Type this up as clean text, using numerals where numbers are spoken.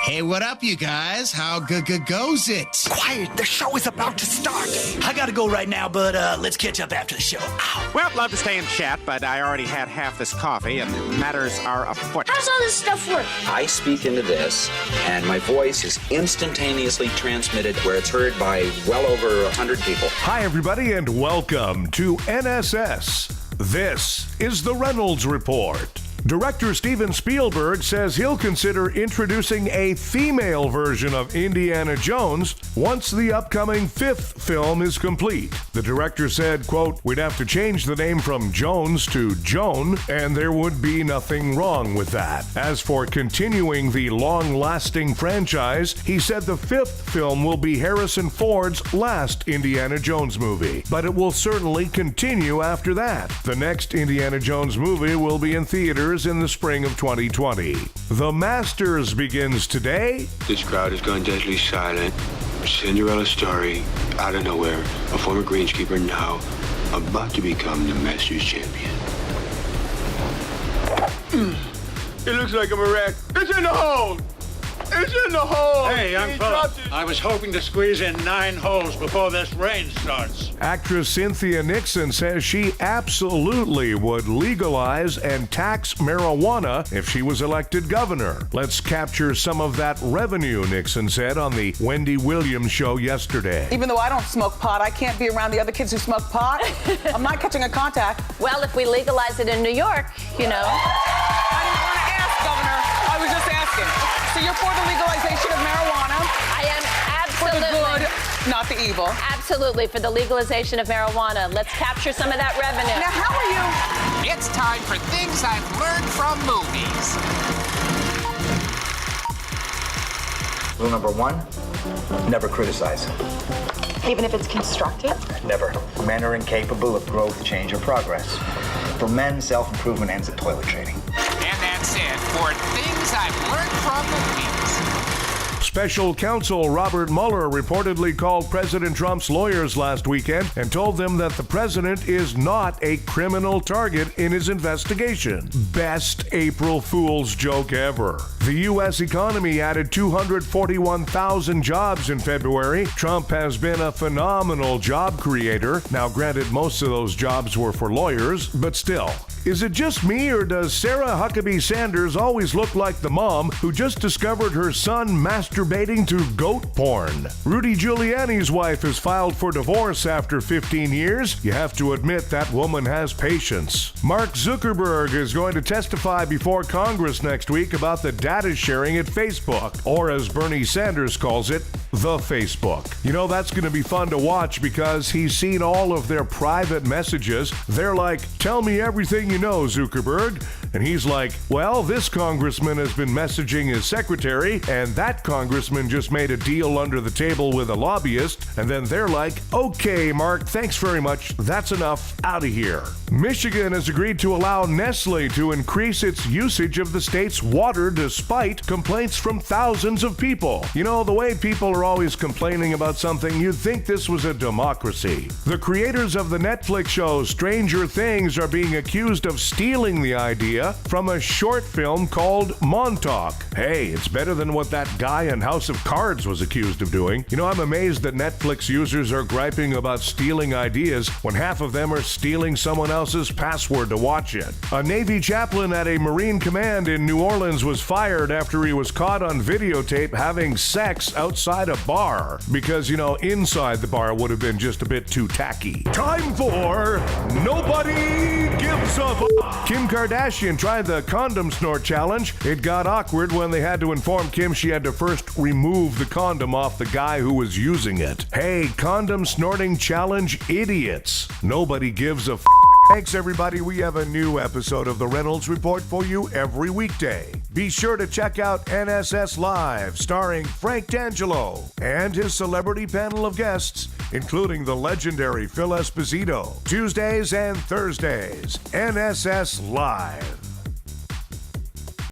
Hey, what up, you guys? How goes it? Quiet, the show is about to start. I gotta go right now, but let's catch up after the show. Ow. Well, love to stay and chat, but I already had half this coffee, and matters are afoot. How does all this stuff work? I speak into this, and my voice is instantaneously transmitted where it's heard by well over 100 people. Hi, everybody, and welcome to NSS. This is the Reynolds Report. Director Steven Spielberg says he'll consider introducing a female version of Indiana Jones once the upcoming 5th film is complete. The director said, quote, "We'd have to change the name from Jones to Joan, and there would be nothing wrong with that." As for continuing the long-lasting franchise, he said the 5th film will be Harrison Ford's last Indiana Jones movie, but it will certainly continue after that. The next Indiana Jones movie will be in theaters in the spring of 2020. The Masters begins today. This crowd has gone deadly silent. Cinderella story, out of nowhere. A former greenskeeper now about to become the Masters champion. It looks like a wreck. It's in the hole! It's in the hole! Hey, young fella, I was hoping to squeeze in 9 holes before this rain starts. Actress Cynthia Nixon says she absolutely would legalize and tax marijuana if she was elected governor. Let's capture some of that revenue, Nixon said on the Wendy Williams show yesterday. Even though I don't smoke pot, I can't be around the other kids who smoke pot. I'm not catching a contact. Well, if we legalize it in New York, you know. I didn't want to ask, Governor. I was just asking. So you're for the legalization of marijuana? I am absolutely. For the good, not the evil. Absolutely, for the legalization of marijuana. Let's capture some of that revenue. Now, how are you? It's time for things I've learned from movies. Rule number 1, never criticize. Even if it's constructive? Never. Men are incapable of growth, change, or progress. For men, self-improvement ends at toilet training. And that's it for things I've learned from movies. Special counsel Robert Mueller reportedly called President Trump's lawyers last weekend and told them that the president is not a criminal target in his investigation. Best April Fool's joke ever. The U.S. economy added 241,000 jobs in February. Trump has been a phenomenal job creator. Now, granted, most of those jobs were for lawyers, but still. Is it just me, or does Sarah Huckabee Sanders always look like the mom who just discovered her son masturbating to goat porn? Rudy Giuliani's wife has filed for divorce after 15 years. You have to admit that woman has patience. Mark Zuckerberg is going to testify before Congress next week about the data sharing at Facebook, or as Bernie Sanders calls it, the Facebook. You know, that's going to be fun to watch because he's seen all of their private messages. They're like, "Tell me everything you know, Zuckerberg." And he's like, "Well, this congressman has been messaging his secretary, and that congressman just made a deal under the table with a lobbyist." And then they're like, "Okay, Mark, thanks very much. That's enough. Out of here." Michigan has agreed to allow Nestle to increase its usage of the state's water despite complaints from thousands of people. You know, the way people are always complaining about something, you'd think this was a democracy. The creators of the Netflix show Stranger Things are being accused of stealing the idea from a short film called Montauk. Hey, it's better than what that guy in House of Cards was accused of doing. You know, I'm amazed that Netflix users are griping about stealing ideas when half of them are stealing someone else's password to watch it. A Navy chaplain at a Marine command in New Orleans was fired after he was caught on videotape having sex outside a bar because, you know, inside the bar would have been just a bit too tacky. Time for Nobody Gives a F***. Kim Kardashian tried the condom snort challenge. It got awkward when they had to inform Kim she had to first remove the condom off the guy who was using it. Hey, condom snorting challenge idiots. Nobody gives a f***. Thanks, everybody. We have a new episode of the Reynolds Report for you every weekday. Be sure to check out NSS Live, starring Frank D'Angelo and his celebrity panel of guests, including the legendary Phil Esposito, Tuesdays and Thursdays. NSS Live.